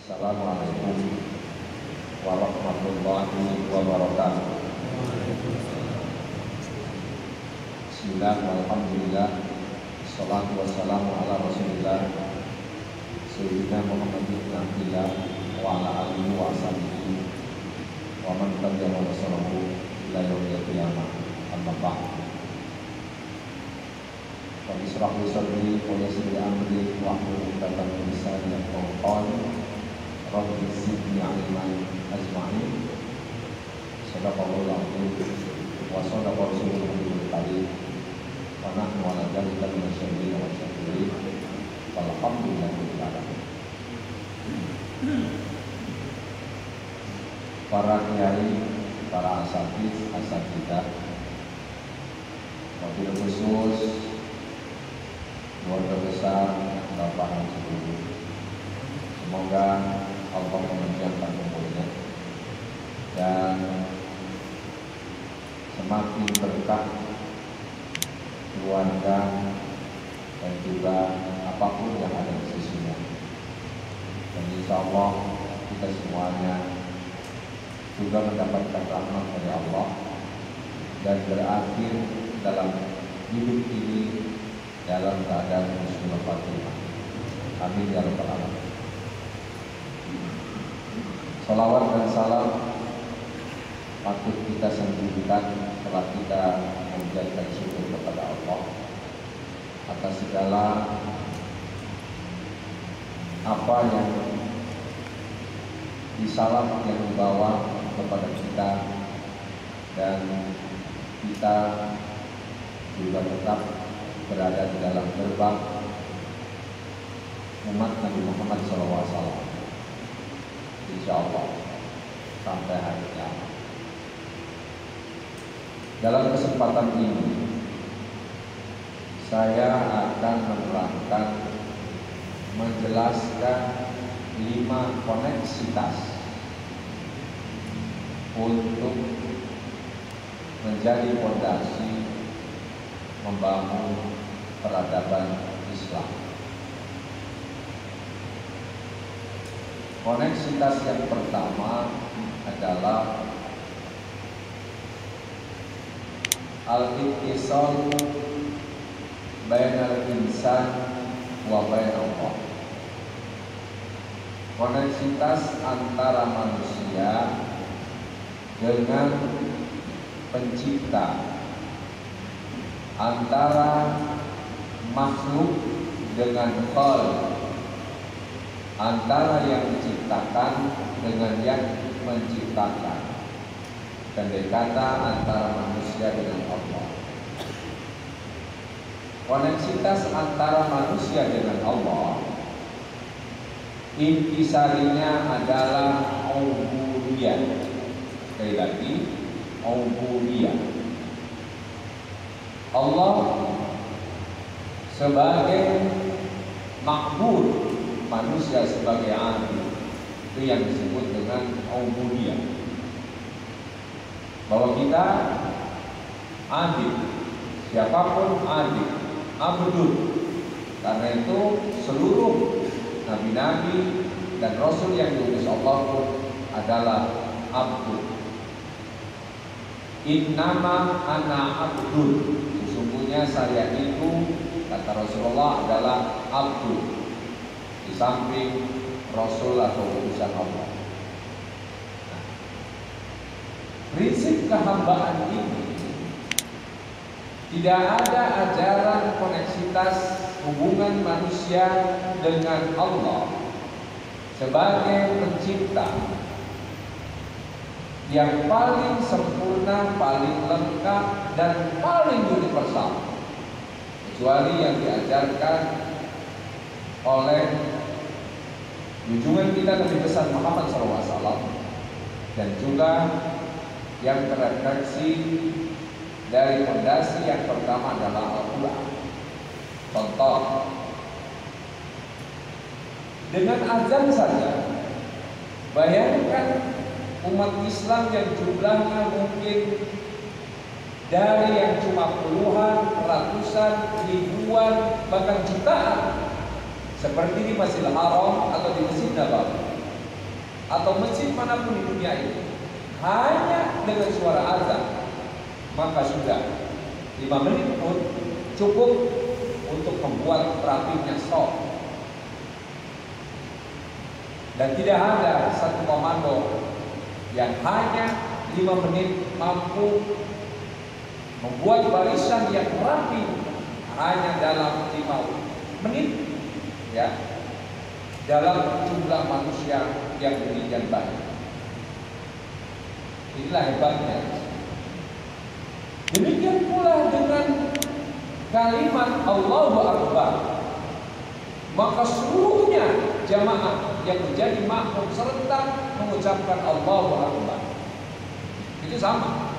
Assalamualaikum warahmatullahi wabarakatuh. Bismillah, alhamdulillah, salatu wassalamu ala rasulillah Sayyidina Muhammad bin Abdillah wa ala alihi wa sahbihi wa man tabi'ahu wa sallallahu ila yaumil qiyamah. Amma ba'd. Rabbi shrah li sadri wa yassir li amri wahlul 'uqdatam min lisani yafqahu qawli. Rabbi zidni 'ilman ajma'in. Sadaqallahul 'azim wa sadaqa rasulul karim. Wa nahnu 'ala dzalika minasyahidin wa syakirin. Alhamdulillahirabbil alamin. Para kiai, para asatidzah, wabil khusus keluarga besar Bapak Haji Guru, semoga Allah memanjangkan umurnya dan semakin berkah keluarga dan juga apapun yang ada di sisinya. Dan insya Allah kita semuanya juga mendapatkan rahmat dari Allah dan berakhir dalam hidup ini dalam keadaan husnul khatimah. Amin ya rabbal alamin. Salawat dan salam patut kita sembunyikan setelah kita mengucapkan syukur kepada Allah atas segala apa yang disalam yang membawa kepada kita, dan kita juga tetap berada di dalam gerbang umat Nabi Muhammad SAW, insya Allah sampai hari kiamat. Dalam kesempatan ini saya akan menerangkan, menjelaskan 5 koneksitas untuk menjadi fondasi membangun peradaban Islam. Koneksitas yang pertama adalah al-ittisal bainal insan wa bainallah. Koneksitas antara manusia dengan pencipta, antara makhluk dengan khaliq, antara yang diciptakan dengan yang menciptakan, dan kata antara manusia dengan Allah. Koneksitas antara manusia dengan Allah intisarinya adalah ubudiyah. Sekali lagi, ubudiyah. Allah sebagai makbud, manusia sebagai abid, itu yang disebut dengan ubudiyah. Bahwa kita abid, siapapun abid, abdul. Karena itu seluruh nabi-nabi dan rasul yang diutus Allah pun adalah abdul. Innama ana abdul. Sesungguhnya saya itu, kata Rasulullah, adalah abdul, di samping rasul atau utusan Allah. Nah, prinsip kehambaan ini tidak ada ajaran koneksitas hubungan manusia dengan Allah sebagai pencipta yang paling sempurna, paling lengkap, dan paling universal, kecuali yang diajarkan oleh junjungan kita Nabi besar Muhammad SAW, dan juga yang terefleksi dari fondasi yang pertama adalah Al-Quran. Contoh, dengan azan saja, bayangkan umat Islam yang jumlahnya mungkin dari yang cuma puluhan, ratusan, ribuan, bahkan jutaan, seperti di Masjidil Haram atau di Masjid Nabawi, atau masjid manapun di dunia ini hanya dengan suara azan, maka sudah 5 menit pun cukup untuk membuat terapinya stop. Dan tidak ada satu komando yang hanya 5 menit mampu membuat barisan yang rapi hanya dalam 5 menit, ya, dalam jumlah manusia yang demikian banyak. Inilah hebatnya. Demikian pula dengan kalimat Allahu Akbar, maka seluruhnya jamaah yang menjadi makmum serentak mengucapkan Allahu Akbar. Itu sama,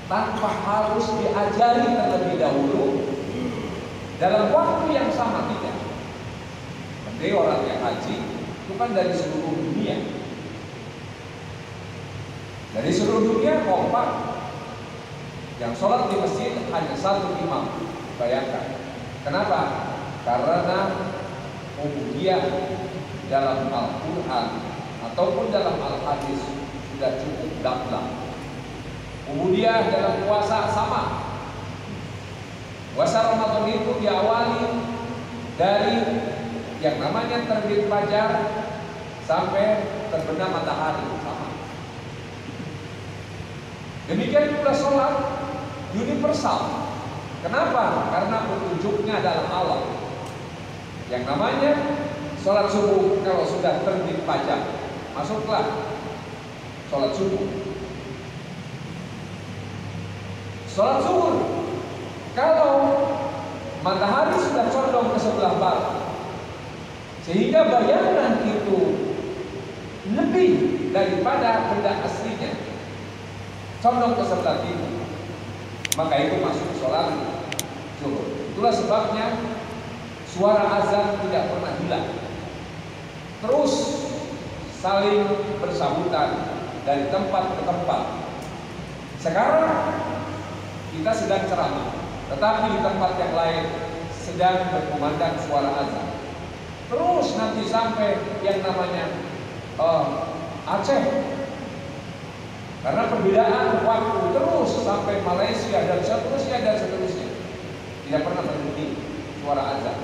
tanpa harus diajari terlebih dahulu dalam waktu yang sama, tidak. Jadi orang yang haji itu kan dari seluruh dunia. Dari seluruh dunia kompak. Yang sholat di masjid hanya satu imam. Bayangkan. Kenapa? Karena ubudiyah dalam Al-Quran ataupun dalam Al-Hadis sudah cukup gamblang. Ubudiyah dalam puasa sama. Puasa Ramadan itu diawali dari yang namanya terbit fajar sampai terbenam matahari, sama. Demikian pula sholat universal. Kenapa? Karena petunjuknya dalam Allah. Yang namanya sholat subuh, kalau sudah terbit fajar, masuklah sholat subuh. Sholat zuhur, kalau matahari sudah condong ke sebelah barat, sehingga bayangan itu lebih daripada benda aslinya, condong ke sebelah timur, maka itu masuk sholat zuhur. Itulah sebabnya suara azan tidak pernah hilang, terus saling bersahutan dari tempat ke tempat. Sekarang kita sedang ceramah, tetapi di tempat yang lain sedang berkumandang suara azan. Terus nanti sampai yang namanya Aceh, karena perbedaan waktu, terus sampai Malaysia dan seterusnya. Tidak pernah berhenti suara azan.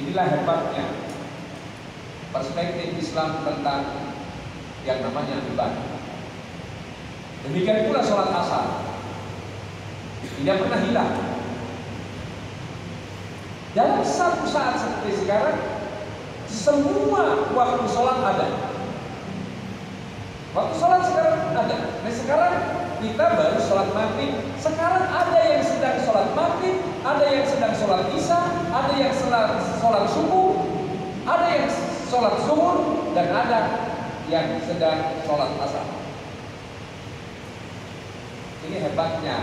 Inilah hebatnya perspektif Islam tentang yang namanya ibadah. Demikian pula sholat asar, tidak pernah hilang. Dalam satu saat seperti sekarang, semua waktu sholat ada. Waktu sholat sekarang ada. Nah sekarang kita baru sholat maghrib. Sekarang ada yang sedang sholat maghrib, ada yang sedang sholat isya, ada yang sholat subuh, ada yang sholat zuhur, dan ada yang sedang sholat asar. Ini hebatnya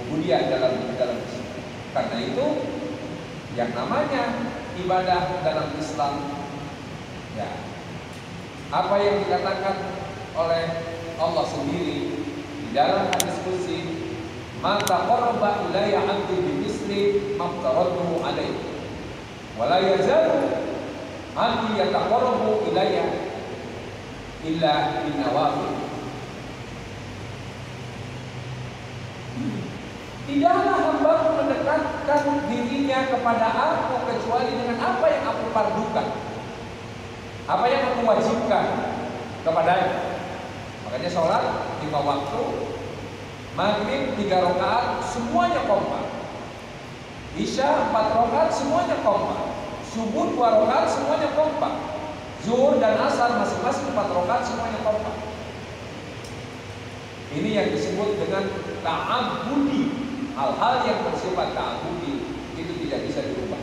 kemudian dalam Islam. Karena itu yang namanya ibadah dalam Islam, ya, apa yang dikatakan oleh Allah sendiri di dalam hadis qudsi, "Ma taqarraba ilayya 'abdi bimithli ma aftaratuhu 'alaihi wa la yazalu 'abdi yataqarrabu ilayya illa binawafil." Tidaklah hamba mendekatkan dirinya kepada aku kecuali dengan apa yang aku fardukan, apa yang aku wajibkan kepadanya. Makanya sholat 5 waktu, maghrib 3 rakaat semuanya kompak, isya 4 rakaat semuanya kompak, subuh 2 rakaat semuanya kompak, zuhur dan asar masing-masing 4 rakaat semuanya kompak. Ini yang disebut dengan ta'abbudi. Hal-hal yang bersifat ta'abbudi itu tidak bisa dirubah.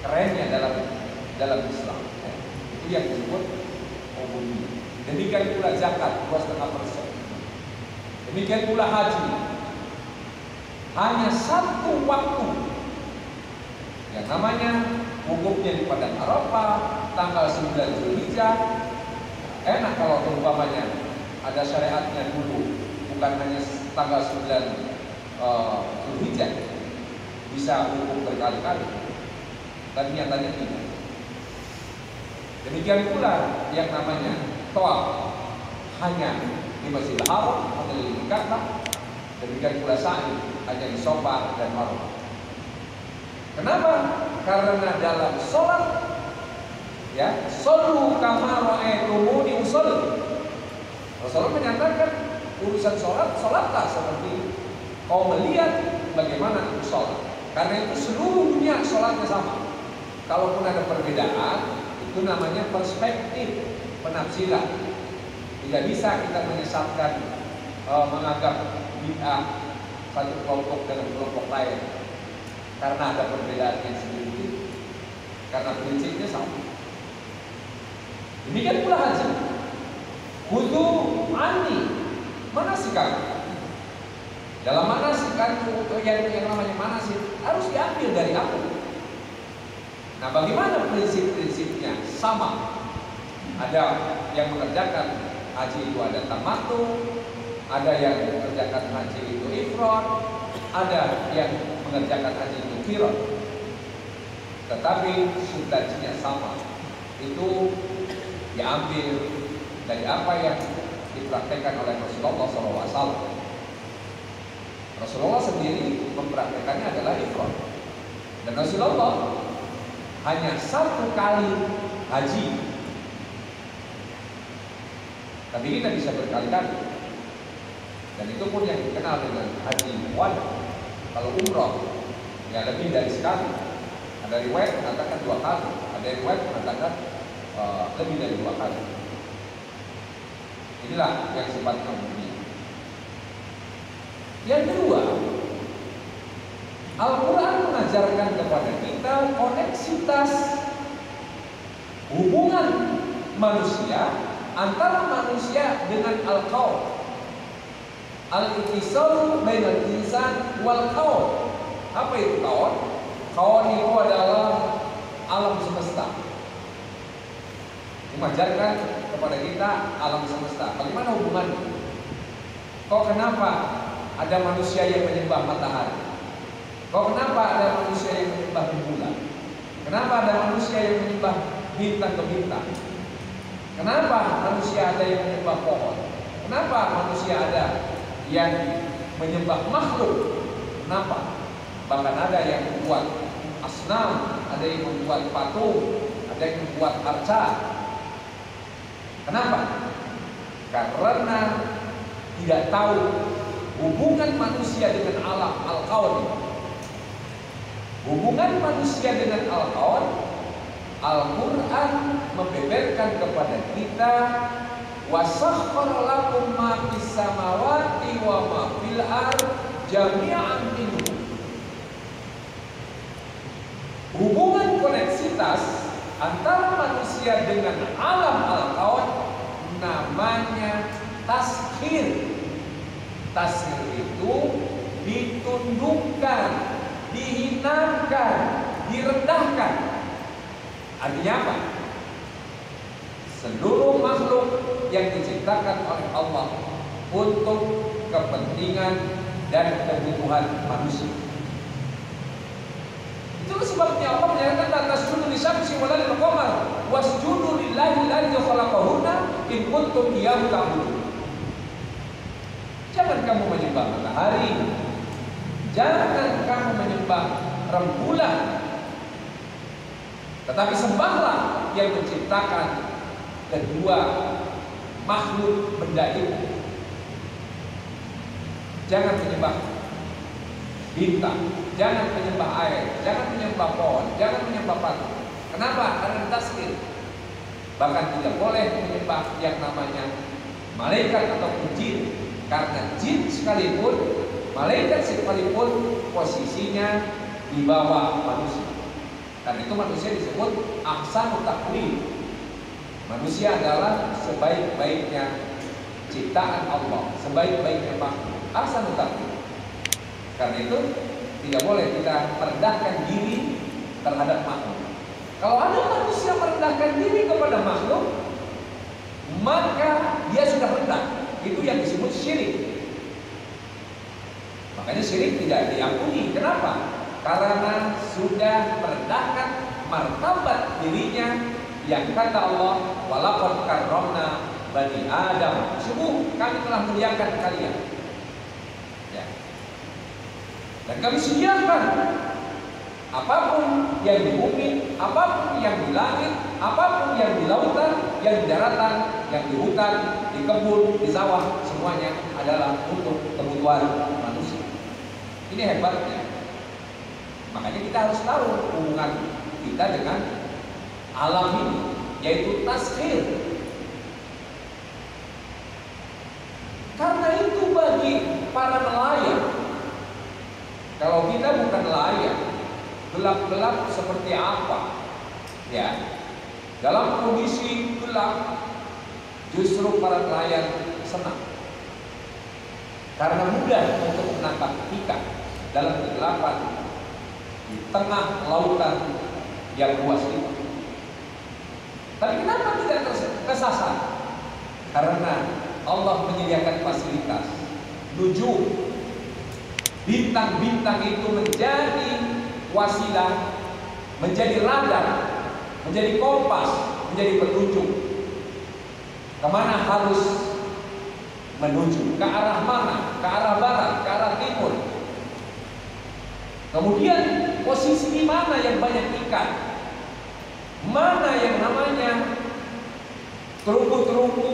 Kerennya dalam Islam, itu yang disebut ubudiyah. Demikian pula zakat 2,5%. Demikian pula haji. Hanya satu waktu yang namanya wukufnya di Padang Arafah tanggal 9 Zulhijjah. Enak kalau umpamanya ada syariatnya dulu, bukan hanya tanggal 9 Zulhijjah, bisa wukuf berkali-kali. Dan nyatanya tidak. Demikian pula yang namanya tawaf hanya di Masjidil Haram, mengelilingi Ka'bah. Demikian pula sa'i hanya di Safa dan Marwah. Kenapa? Karena dalam sholat, ya, shollu kama ra'aitumuni usolli. Rasulullah menyatakan urusan sholat, sholatlah seperti kau melihat bagaimana aku sholat. Karena itu seluruh dunia sholatnya sama. Kalaupun ada perbedaan, itu namanya perspektif, penafsiran. Tidak bisa kita menyesatkan, menganggap bid'ah satu kelompok dengan kelompok lain karena ada perbedaan yang sedikit, karena prinsipnya sama. Demikian pula haji. Khudhu anni manasikakum. Dalam manasikanku yang namanya manasik harus diambil dari aku. Nah, bagaimana prinsip-prinsipnya? Sama. Ada yang mengerjakan haji itu ada tamattu, ada yang mengerjakan haji itu ifrad, ada yang mengerjakan haji itu qiran. Tetapi substansinya sama. Itu diambil dari apa yang dipraktekkan oleh Rasulullah SAW. Rasulullah sendiri mempraktekannya adalah ifrad. Dan Rasulullah hanya satu kali haji. Tapi kita bisa berkali-kali. Dan itu pun yang dikenal dengan haji wada. Kalau umroh, ya lebih dari sekali. Ada riwayat mengatakan 2 kali, ada riwayat mengatakan lebih dari 2 kali. Inilah yang sifatnya umumnya. Yang kedua, Al-Quran mengajarkan kepada kita koneksitas hubungan manusia antara manusia dengan al-qaum. Al-ittisalu bainal insan wal qaum. Apa itu qaum? Qaum itu adalah alam semesta. Mengajarkan kepada kita alam semesta. Bagaimana hubungannya? Kok kenapa ada manusia yang menyembah matahari? Kok kenapa ada manusia yang menyembah bulan? Kenapa ada manusia yang menyembah bintang ke bintang? Kenapa manusia ada yang menyembah pohon? Kenapa manusia ada yang menyembah makhluk? Kenapa? Bahkan ada yang membuat asnam, ada yang membuat patung, ada yang membuat arca. Kenapa? Karena tidak tahu hubungan manusia dengan alam al-kaun. Hubungan manusia dengan al-kaun, Al-Quran membeberkan kepada kita, wasakhkhara lakum ma fis samawati wa ma fil ardh jami'an minhu. Hubungan koneksitas antara manusia dengan alam al-kaun namanya taskhir. Taskhir itu ditundukkan, dihinakan, direndahkan. Artinya apa? Seluruh makhluk yang diciptakan oleh Allah untuk kepentingan dan kebutuhan manusia. Itu sebabnya Allah menyatakan la tasjudu lisyamsi wala lil qamar wasjudu lillahi alladzi khalaqahunna in kuntum iyyahu ta'budun. Jangan kamu menyembah matahari, jangan kamu menyembah rembulan, tetapi sembahlah yang menciptakan kedua makhluk benda itu. Jangan menyembah bintang, jangan menyembah air, jangan menyembah pohon, jangan menyembah patung. Kenapa? Karena tasbih. Bahkan tidak boleh menyembah yang namanya malaikat atau jin, karena jin sekalipun, malaikat sekalipun posisinya di bawah manusia. Karena itu manusia disebut ahsanut taqwim. Manusia adalah sebaik-baiknya ciptaan Allah, sebaik-baiknya makhluk. Ahsanut taqwim. Karena itu tidak boleh kita merendahkan diri terhadap makhluk. Kalau ada manusia merendahkan diri kepada makhluk, maka dia sudah rendah. Itu yang disebut syirik. Makanya syirik tidak diampuni. Kenapa? Karena sudah merendahkan martabat dirinya yang kata Allah, walaqad karramna bani Adam, sungguh kami telah muliakan kalian. Ya. Dan kami sediakan apapun yang di bumi, apapun yang di langit, apapun yang di lautan, yang di daratan, yang di hutan, di kebun, di sawah, semuanya adalah untuk kebutuhan manusia. Ini hebatnya. Makanya kita harus tahu hubungan kita dengan alam ini, yaitu taskhir. Karena itu bagi para nelayan, kalau kita bukan nelayan, gelap-gelap seperti apa? Ya, dalam kondisi gelap, justru para nelayan senang, karena mudah untuk menangkap ikan dalam kegelapan di tengah lautan yang luas itu. Tapi kenapa tidak kesasar? Karena Allah menyediakan fasilitas nujum, bintang-bintang itu menjadi wasilah, menjadi radar, menjadi kompas, menjadi petunjuk kemana harus menuju, ke arah mana, ke arah barat, ke arah timur. Kemudian posisi di mana yang banyak ikan, mana yang namanya terumbu-terumbu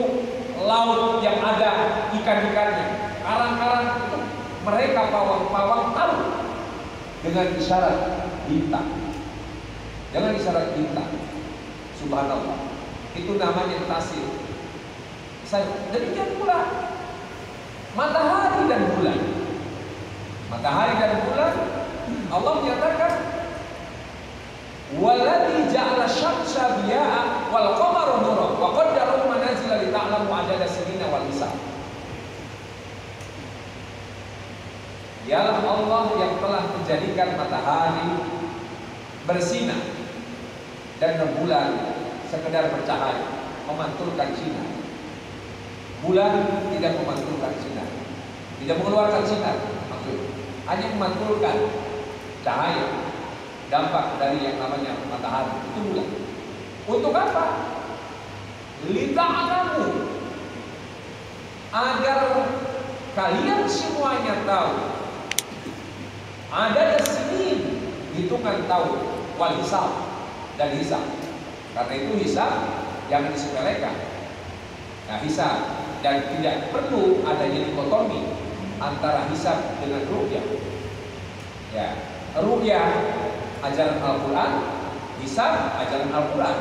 laut yang ada ikan-ikannya, karang-karang itu mereka pawang-pawang tahu dengan isyarat bintang. Dengan isyarat bintang. Subhanallah. Itu namanya tasir. Demikian pula matahari dan bulan. Matahari dan bulan, Allah menyatakan, "Walladzi ja'ala syamsa diya'a wal qamara nuran wa qaddarahu manazila li ta'lamu adada sinina wal hisab." Dialah Allah yang telah menjadikan matahari bersinar dan rembulan sekedar bercahaya, memantulkan sinar. Bulan tidak memantulkan sinar, tidak mengeluarkan sinar, maksudnya hanya memantulkan cahaya, dampak dari yang namanya matahari. Itu bulan. Untuk apa? Lita'lamu, agar kalian semuanya tahu ada sini hitungan tahun wal hisab dan hisab. Karena itu hisab jangan disepelekan. Nah, hisab dan tidak perlu adanya dikotomi antara hisab dengan ru'yah. Ya, ru'yah ajaran Al-Quran, hisab ajaran Al-Quran.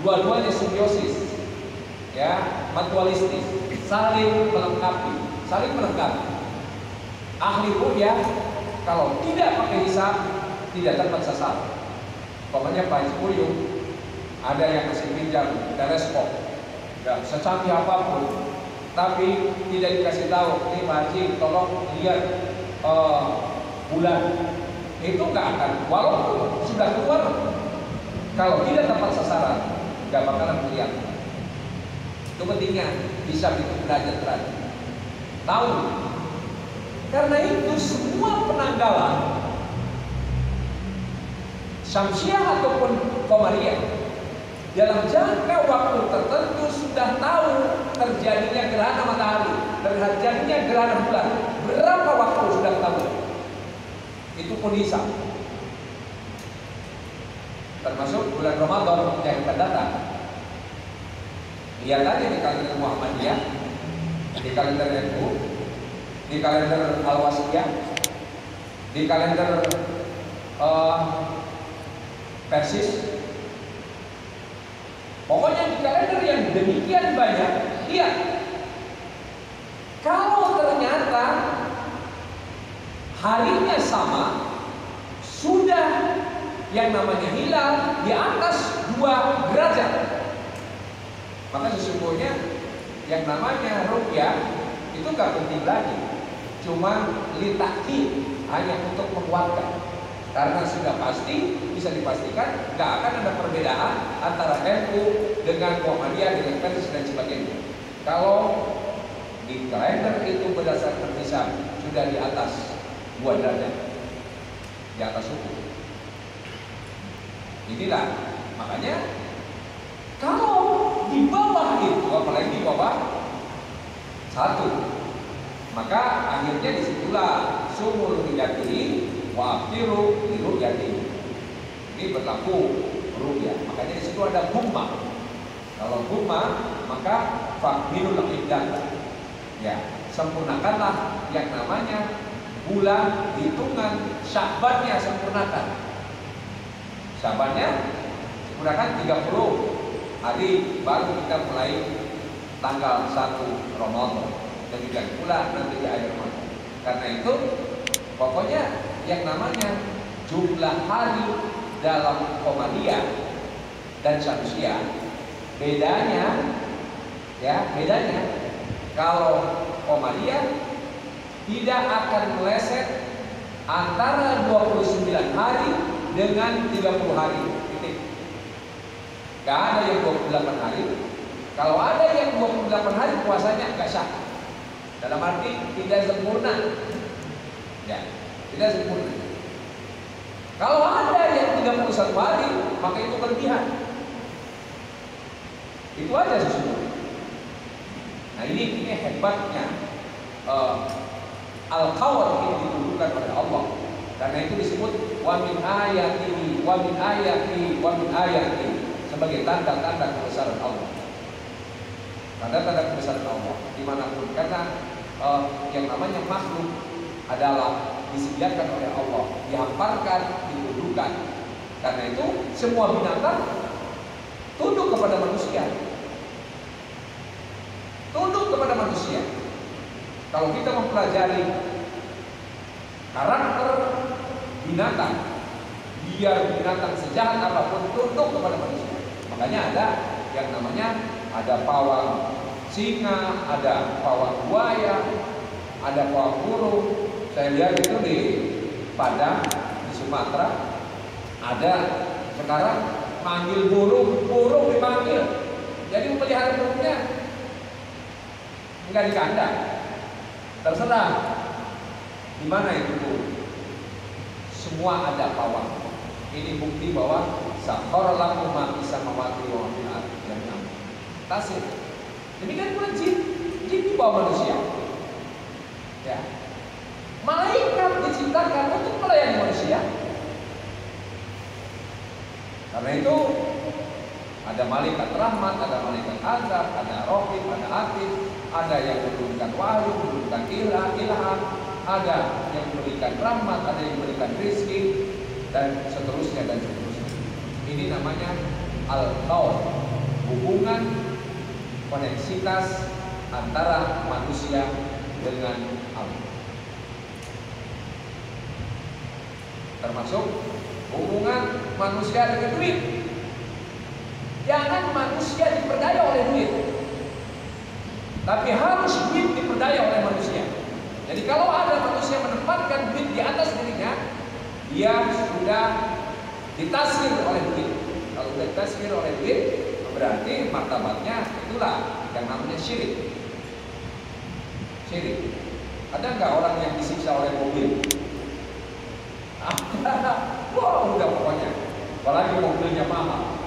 Dua-duanya simbiosis, ya, mutualistis, saling melengkapi, saling melengkapi. Ahli ru'yah kalau tidak pakai hisab tidak dapat sasaran. Pokoknya Pak Haji, ada yang kasih pinjam teleskop, ya, secanggih apapun, tapi tidak dikasih tahu, nih Pak Haji, tolong lihat bulan. Itu nggak akan, walaupun sudah keluar, kalau tidak tepat sasaran, nggak bakalan melihat. Itu pentingnya bisa itu derajat-derajat. Tahu. Karena itu semua penanggalan Syamsiah ataupun Qamariyah dalam jangka waktu tertentu sudah tahu terjadinya gerhana matahari, terjadinya gerhana bulan. Berapa waktu sudah tahu? Itu pun hisab. Termasuk bulan Ramadan yang akan datang. Lihat aja di kalender Muhammadiyah, di kalender NU, di kalender Al-Wasiyah, di kalender Persis. Pokoknya di kalender yang demikian banyak, lihat. Kalau ternyata harinya sama, sudah yang namanya hilal di atas 2 derajat, maka sesungguhnya yang namanya ru'yah itu gak penting lagi, cuma litaki, hanya untuk menguatkan. Karena sudah pasti, bisa dipastikan gak akan ada perbedaan antara NU dengan Muhammadiyah, dengan Persis dan sebagainya. Kalau di kalender itu berdasarkan hisab sudah di atas 2 derajat, di atas suku. Inilah makanya Kalau di bawah itu, apalagi di bawah 1, maka akhirnya disitulah sumul hidayati wa afiru liruyati. Ini berlaku ru'yah. Makanya di situ ada gumma. Kalau gumma maka fakminul iddah. Ya, sempurnakanlah yang namanya bulan hitungan Sya'bannya, sempurnakan. Sya'bannya sempurnakan 30 hari baru kita mulai tanggal 1 Ramadan. Demikian pula nanti di akhir Ramadan. Karena itu pokoknya yang namanya jumlah hari dalam Qamariyah dan Syamsiyah bedanya kalau Qamariyah tidak akan meleset antara 29 hari dengan 30 hari. Titik. Gak ada yang 28 hari. Kalau ada yang 28 hari puasanya gak sah. Dalam arti tidak sempurna. Ya, tidak sempurna. Kalau ada yang 31 hari, maka itu kelebihan. Itu aja sesungguhnya. Nah ini hebatnya Al-Qawar ini dituduhkan oleh Allah. Karena itu disebut wa min ayatihi wa min ayatihi wa min ayatihi sebagai tanda-tanda kebesaran Allah. Tanda-tanda kebesaran Allah dimanapun. Karena yang namanya makhluk adalah disediakan oleh Allah, dihamparkan, dituduhkan. Karena itu semua binatang tunduk kepada manusia. Tunduk kepada manusia. Kalau kita mempelajari karakter binatang, biar binatang sejahat apapun tunduk kepada manusia. Makanya ada yang namanya ada pawang singa, ada pawang buaya, ada pawang burung. Saya lihat itu di Padang, di Sumatera, ada sekarang manggil burung, burung dipanggil. Jadi memelihara burungnya enggak di kandang, terserah di mana itu burung. Semua ada pawang. Ini bukti bahwa sakhara lakum ma fis samawati wa ma fil ardi jami'an. Tasir. Demikian pula jin di bawah manusia. Ya. Malaikat diciptakan untuk melayani manusia. Karena itu ada malaikat rahmat, ada malaikat azab, ada raqib, ada atid, ada yang menurunkan wahyu, menurunkan ilham, ada yang memberikan rahmat, ada yang memberikan rezeki, dan seterusnya dan seterusnya. Ini namanya al-qaul, hubungan koneksitas antara manusia dengan Allah. Termasuk hubungan manusia dengan duit. Jangan manusia diperdaya oleh duit, tapi harus duit diperdaya oleh manusia. Jadi kalau ada manusia menempatkan duit di atas dirinya, dia sudah ditasir oleh duit. Kalau sudah ditasir oleh duit, berarti martabatnya itulah yang namanya syirik. Syirik. Ada nggak orang yang disiksa oleh mobil? Wah, udah pokoknya. Apalagi mobilnya mahal.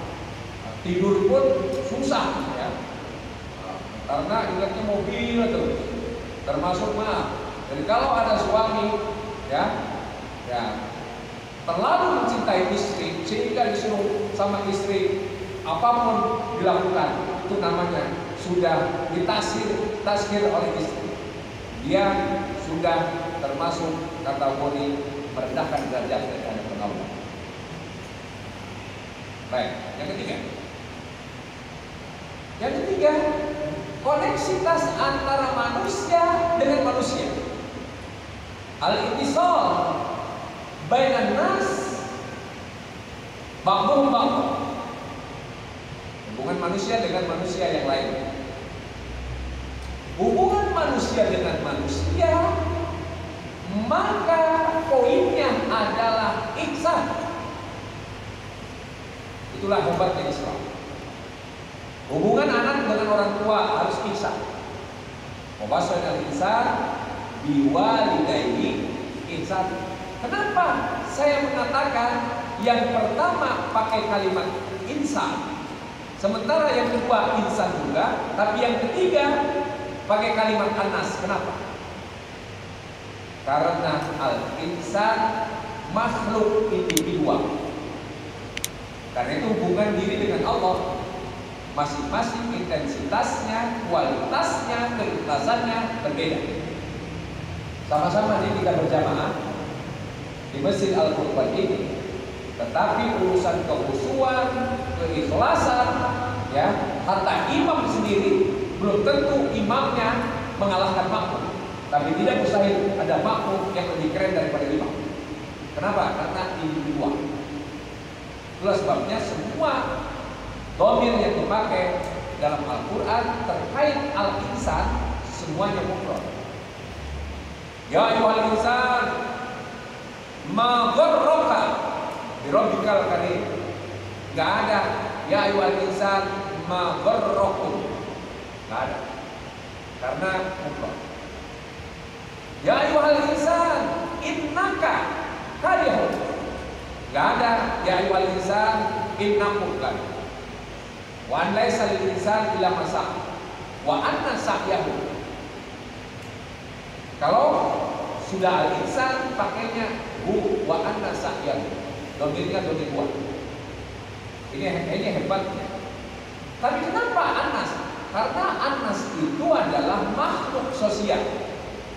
Tidur pun susah, ya. Karena ingatnya mobil terus. Termasuk jadi kalau ada suami, ya, terlalu mencintai istri sehingga disuruh sama istri apapun dilakukan, itu namanya sudah ditasir oleh istri. Dia sudah termasuk kategori merendahkan derajat dari hadapan Allah. Baik, yang ketiga, koneksitas antara manusia dengan manusia. Al-ittisal bainan nas ba'dhum ba'd. Hubungan manusia dengan manusia yang lain. Hubungan manusia dengan manusia, maka poinnya adalah ihsan. Itulah hebatnya Islam. Hubungan anak dengan orang tua harus ihsan. Wawasanal ihsan biwalidayni ihsan. Kenapa saya mengatakan yang pertama pakai kalimat ihsan? Sementara yang kedua insan juga, tapi yang ketiga pakai kalimat anas. Kenapa? Karena al-insan makhluk individual. Karena itu hubungan diri dengan Allah masing-masing intensitasnya, kualitasnya, keikhlasannya berbeda. Sama-sama ini kita berjamaah di Masjid Al-Qurban ini, tetapi urusan kekhusyuan, keikhlasan, ya, hatta imam sendiri belum tentu imamnya mengalahkan makmum. Tapi tidak mustahil ada makmum yang lebih keren daripada imam. Kenapa? Karena individual. Itulah sebabnya semua dhamir yang dipakai dalam Al-Quran terkait al-insan semuanya mufrad. Ya ayyuhal insan ma gharraka bi rabbikal karim. Enggak ada ya ayyuhal insan ma gharrakum. Enggak ada. Karena mufrad. Ya ayyuhal insan innaka kadihun. Enggak ada ya ayyuhal insan innakum kadihun. Wa an laisa lil insan illa ma sa'a wa anna sa'yahu. Kalau sudah al-insan pakainya hu wa anna sa'yahu. Domirnya domir buat. Ini hebatnya. Tapi kenapa anas? Karena anas itu adalah makhluk sosial.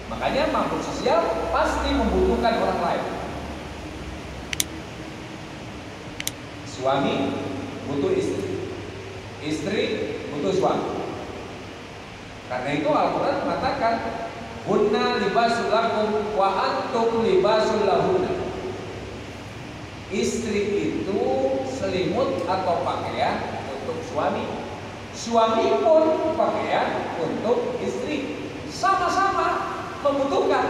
Makanya makhluk sosial pasti membutuhkan orang lain. Suami butuh istri, istri butuh suami. Karena itu Al-Quran mengatakan hunna libasul lakum wa antum libasul lahunna. Istri itu selimut atau pakaian untuk suami, suami pun pakaian untuk istri. Sama-sama membutuhkan.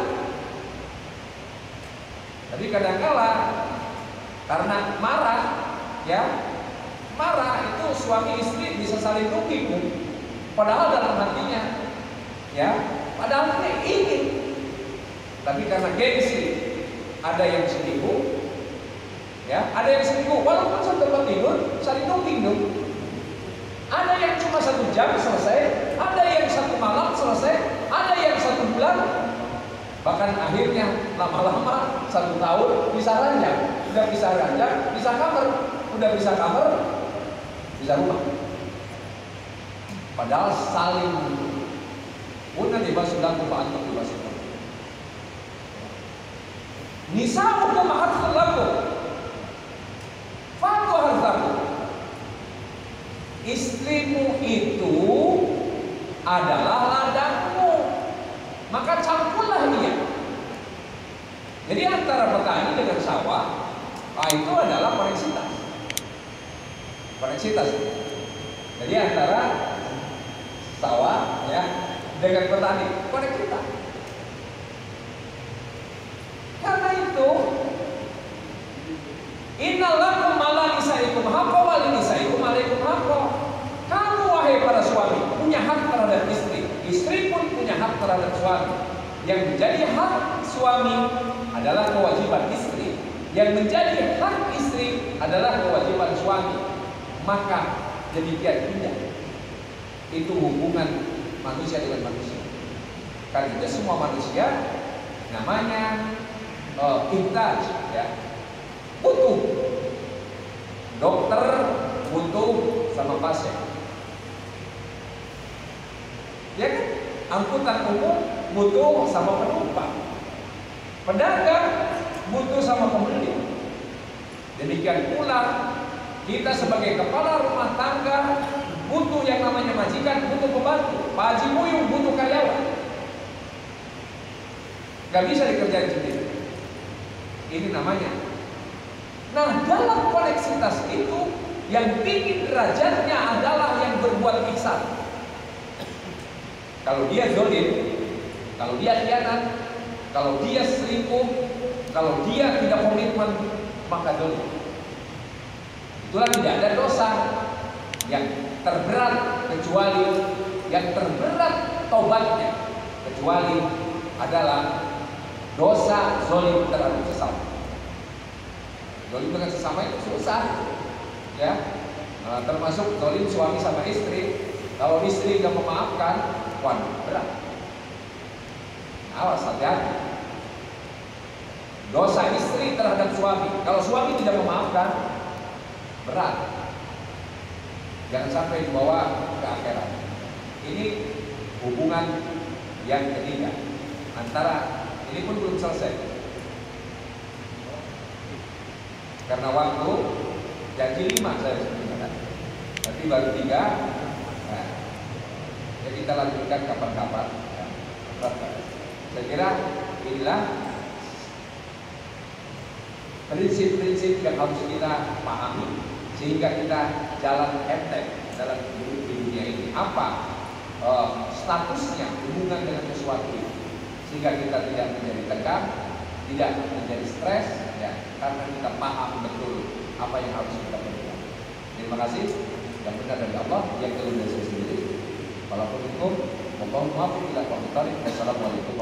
Tapi kadang-kala karena marah, ya, marah itu suami istri bisa saling nungging, padahal dalam hatinya, ya, padahal dia ingin, tapi karena gengsi ada yang selingkuh, ya, ada yang selingkuh walaupun satu tempat tidur saling nungging dong. Ada yang cuma 1 jam selesai, ada yang 1 malam selesai, ada yang 1 bulan, bahkan akhirnya lama-lama 1 tahun bisa ranjang, udah bisa ranjang, bisa kamar, udah bisa kamar, bisa rumah. Padahal saling Una libasul lakum wa antum libasul lahum. Nisa'ukum harthun lakum fa'tu harthakum. Istrimu itu adalah ladangmu, maka campurlah dia. Jadi antara petani dengan sawah, itu adalah koneksitas. Koneksitas. Jadi antara sawah, ya, dengan petani, koneksitas. Karena itu, innalakum ala nisaikum haqqa wa li nisaikum alaikum haqqa. Kamu wahai para suami punya hak terhadap istri, istri pun punya hak terhadap suami. Yang menjadi hak suami adalah kewajiban istri, yang menjadi hak istri adalah kewajiban suami. Maka demikian indah itu hubungan manusia dengan manusia. Karena itu semua manusia namanya intaj, ya, butuh. Dokter butuh sama pasien, ya kan? Angkutan umum butuh sama penumpang, pedagang butuh sama pembeli. Demikian pula kita sebagai kepala rumah tangga butuh yang namanya majikan, butuh pembantu. Pak Haji Muyung butuh karyawan. Gak bisa dikerjain sendiri. Ini namanya. Nah, dalam koneksitas itu yang tinggi derajatnya adalah yang berbuat ihsan. Kalau dia zalim, kalau dia khianat, kalau dia selingkuh, kalau dia tidak komitmen, maka zalim. Itulah tidak ada dosa yang terberat kecuali yang terberat taubatnya, kecuali adalah dosa zalim terhadap sesama. Zalim dengan sesama itu susah, ya. Termasuk zalim suami sama istri. Kalau istri nggak memaafkan, waduh berat. Awas, hati-hati. Dosa istri terhadap suami, kalau suami tidak memaafkan, berat. Jangan sampai dibawa ke akhirat. Ini hubungan yang ketiga antara, ini pun belum selesai karena waktu. Janji 5 saya sebutkan, tapi baru 3. Nah, ya kita lanjutkan kapan-kapan. Saya kira inilah prinsip-prinsip yang harus kita pahami sehingga kita jalan enteng dalam hidup di dunia ini. Apa statusnya hubungan dengan sesuatu itu, sehingga kita tidak menjadi tegang, tidak menjadi stres, ya, karena kita paham betul apa yang harus kita lakukan. Terima kasih. Yang benar dari Allah, yang keliru dari saya sendiri. Walaupun hukum, mohon maaf bila kau. Wassalamualaikum.